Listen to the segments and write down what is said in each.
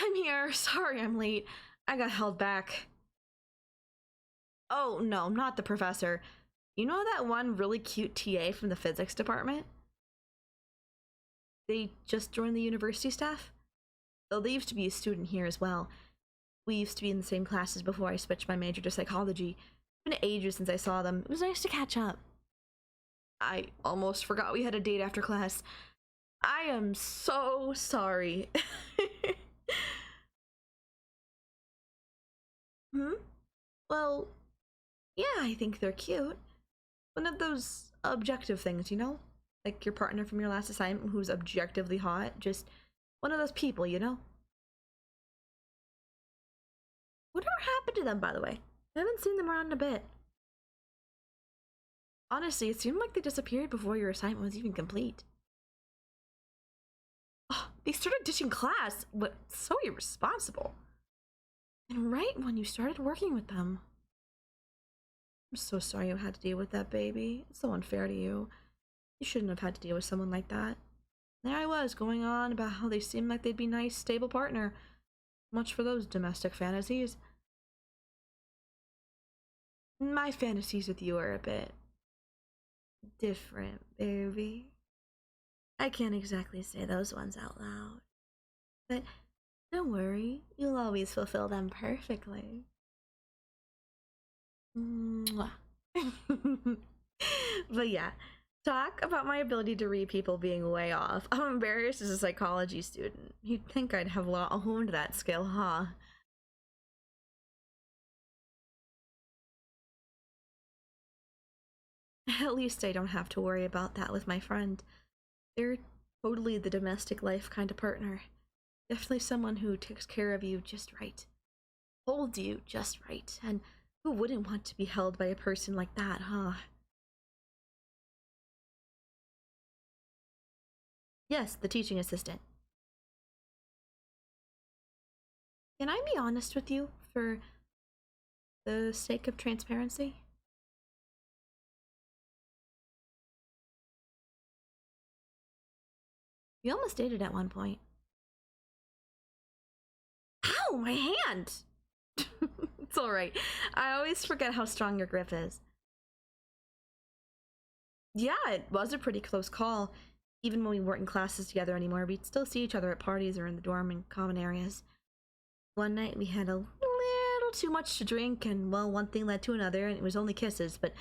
I'm here. Sorry I'm late. I got held back. Oh, no, not the professor. You know that one really cute TA from the physics department? They just joined the university staff? Well, they used to be a student here as well. We used to be in the same classes before I switched my major to psychology. It's been ages since I saw them. It was nice to catch up. I almost forgot we had a date after class. I am so sorry. Hmm? Well, yeah, I think they're cute. One of those objective things, you know? Like your partner from your last assignment who's objectively hot. Just one of those people, you know? Whatever happened to them, by the way? I haven't seen them around in a bit. Honestly, it seemed like they disappeared before your assignment was even complete. Oh, they started ditching class. What? So irresponsible. And right when you started working with them. I'm so sorry you had to deal with that, baby. It's so unfair to you. You shouldn't have had to deal with someone like that. There I was, going on about how they seemed like they'd be a nice, stable partner. Much for those domestic fantasies. My fantasies with you are a bit different, baby. I can't exactly say those ones out loud. But don't worry, you'll always fulfill them perfectly. Mwah. But yeah, talk about my ability to read people being way off. I'm embarrassed as a psychology student. You'd think I'd have honed that skill, huh? At least I don't have to worry about that with my friend. They're totally the domestic life kind of partner. Definitely someone who takes care of you just right. Holds you just right. And who wouldn't want to be held by a person like that, huh? Yes, the teaching assistant. Can I be honest with you for the sake of transparency? You almost dated at one point. Ow, my hand! It's alright. I always forget how strong your grip is. Yeah, it was a pretty close call. Even when we weren't in classes together anymore, we'd still see each other at parties or in the dorm and common areas. One night we had a little too much to drink, and well, one thing led to another, and it was only kisses, but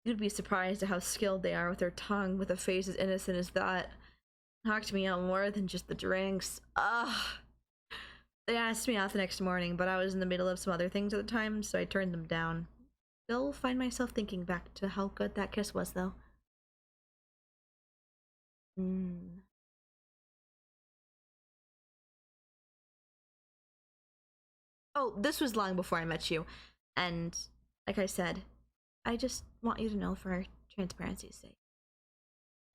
you'd be surprised at how skilled they are with their tongue, with a face as innocent as that. Knocked me out more than just the drinks. Ugh. They asked me out the next morning, but I was in the middle of some other things at the time, so I turned them down. Still find myself thinking back to how good that kiss was, though. Oh, this was long before I met you. And, like I said, I just want you to know for transparency's sake.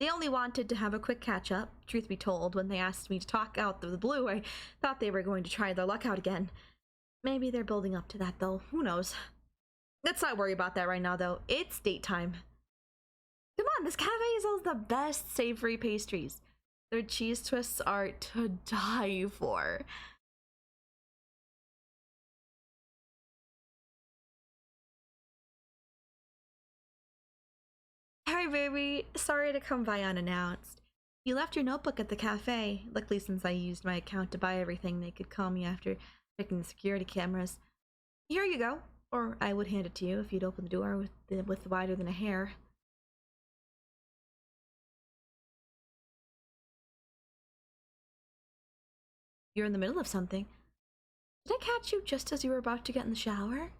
They only wanted to have a quick catch-up. Truth be told, when they asked me to talk out of the blue, I thought they were going to try their luck out again. Maybe they're building up to that, though. Who knows? Let's not worry about that right now, though. It's date time. Come on, this cafe is all the best savory pastries. Their cheese twists are to die for. Hi, baby. Sorry to come by unannounced. You left your notebook at the cafe. Luckily, since I used my account to buy everything, they could call me after checking the security cameras. Here you go. Or I would hand it to you if you'd open the door with wider than a hair. You're in the middle of something. Did I catch you just as you were about to get in the shower?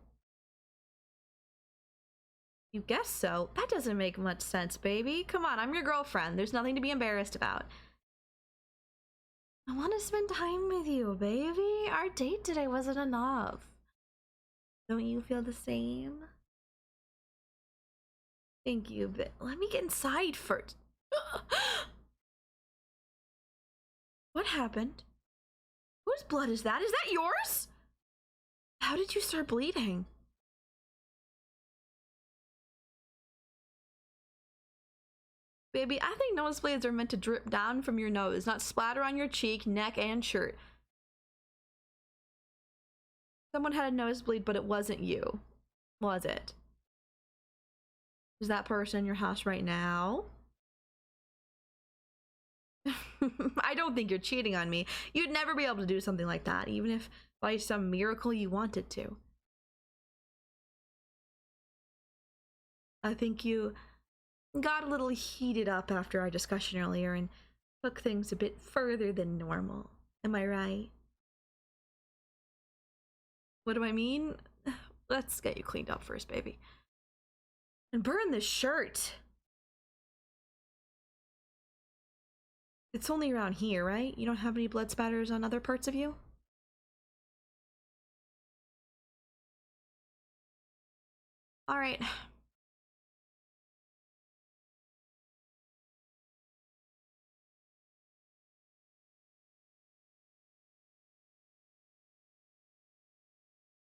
You guess so? That doesn't make much sense, baby. Come on, I'm your girlfriend. There's nothing to be embarrassed about. I want to spend time with you, baby. Our date today wasn't enough. Don't you feel the same? Thank you, but let me get inside first. What happened? Whose blood is that? Is that yours? How did you start bleeding? Baby, I think nosebleeds are meant to drip down from your nose, not splatter on your cheek, neck, and shirt. Someone had a nosebleed, but it wasn't you, was it? Is that person in your house right now? I don't think you're cheating on me. You'd never be able to do something like that, even if by some miracle you wanted to. I think you got a little heated up after our discussion earlier and took things a bit further than normal. Am I right? What do I mean? Let's get you cleaned up first, baby. And burn this shirt. It's only around here, right? You don't have any blood spatters on other parts of you? Alright.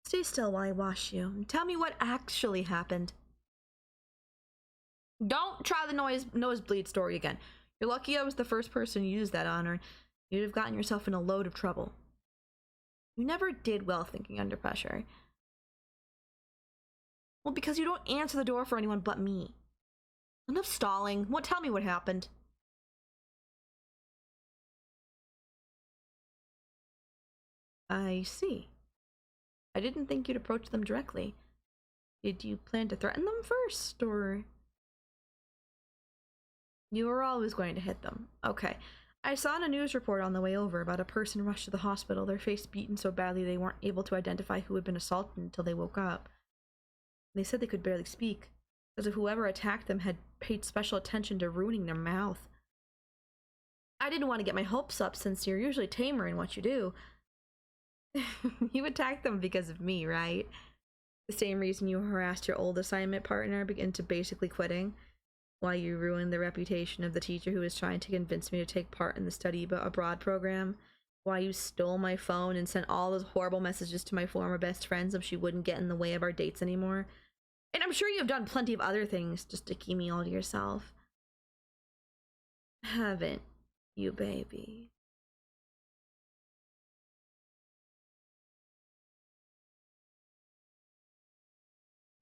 Stay still while I wash you and tell me what actually happened. Don't try the nosebleed story again. You're lucky I was the first person you used that on, or you'd have gotten yourself in a load of trouble. You never did well thinking under pressure. Well, because you don't answer the door for anyone but me. Enough stalling. Tell me what happened. I see. I didn't think you'd approach them directly. Did you plan to threaten them first, or...? You were always going to hit them. Okay. I saw in a news report on the way over about a person rushed to the hospital, their face beaten so badly they weren't able to identify who had been assaulted until they woke up. They said they could barely speak, as if whoever attacked them had paid special attention to ruining their mouth. I didn't want to get my hopes up since you're usually tamer in what you do. You attacked them because of me, right? The same reason you harassed your old assignment partner into basically quitting. Why you ruined the reputation of the teacher who was trying to convince me to take part in the study abroad program. Why you stole my phone and sent all those horrible messages to my former best friend so she wouldn't get in the way of our dates anymore. And I'm sure you've done plenty of other things just to keep me all to yourself. Haven't you, baby?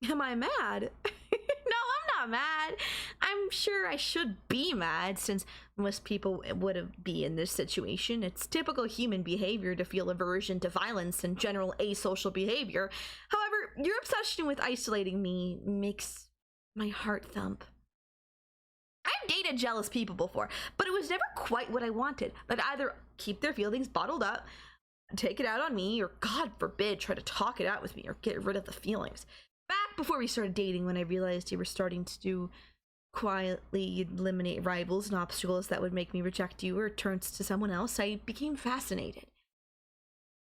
Am I mad? No, I'm not mad. I'm sure I should be mad since most people would be in this situation. It's typical human behavior to feel aversion to violence and general asocial behavior. However, your obsession with isolating me makes my heart thump. I've dated jealous people before, but it was never quite what I wanted. They'd either keep their feelings bottled up, take it out on me, or God forbid, try to talk it out with me or get rid of the feelings. Back before we started dating, when I realized you were starting to quietly eliminate rivals and obstacles that would make me reject you or turn to someone else, I became fascinated.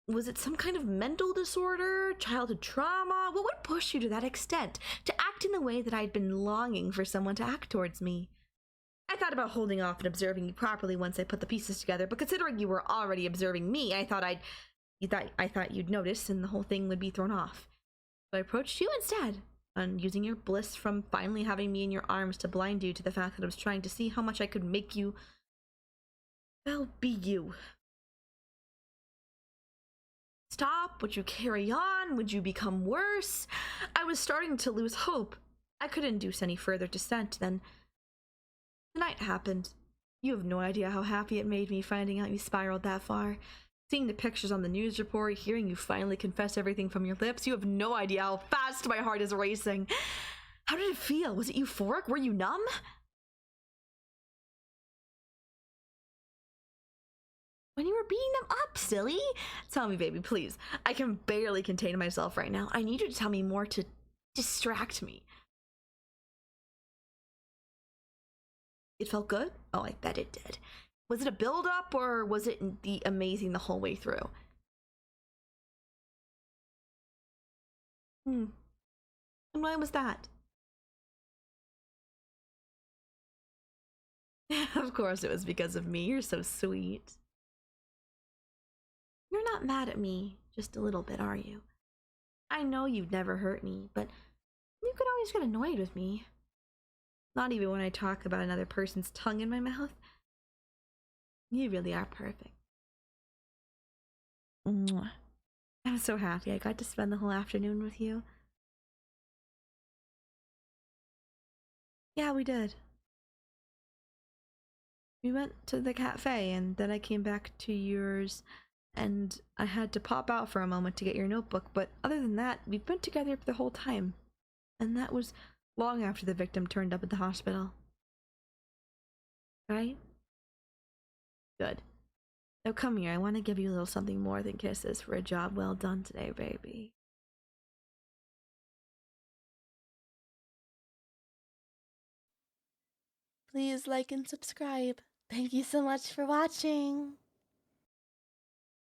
Was it some kind of mental disorder, childhood trauma? What would push you to that extent, to act in the way that I'd been longing for someone to act towards me? I thought about holding off and observing you properly once I put the pieces together, but considering you were already observing me, I thought you'd notice and the whole thing would be thrown off. So I approached you instead, and using your bliss from finally having me in your arms to blind you to the fact that I was trying to see how much I could make you, well, be you. Stop? Would you carry on? Would you become worse? I was starting to lose hope. I couldn't induce any further dissent. Then the night happened. You have no idea how happy it made me finding out you spiraled that far. Seeing the pictures on the news report, hearing you finally confess everything from your lips, you have no idea how fast my heart is racing. How did it feel? Was it euphoric? Were you numb? When you were beating them up, silly? Tell me, baby, please. I can barely contain myself right now. I need you to tell me more to distract me. It felt good? Oh, I bet it did. Was it a build-up, or was it the amazing the whole way through? And why was that? Of course it was because of me. You're so sweet. You're not mad at me, just a little bit, are you? I know you'd never hurt me, but you could always get annoyed with me. Not even when I talk about another person's tongue in my mouth. You really are perfect. Mwah. I'm so happy I got to spend the whole afternoon with you. Yeah, we did. We went to the cafe and then I came back to yours and I had to pop out for a moment to get your notebook, but other than that, we've been together the whole time. And that was long after the victim turned up at the hospital. Right? Good. Now come here, I want to give you a little something more than kisses for a job well done today, baby. Please like and subscribe. Thank you so much for watching.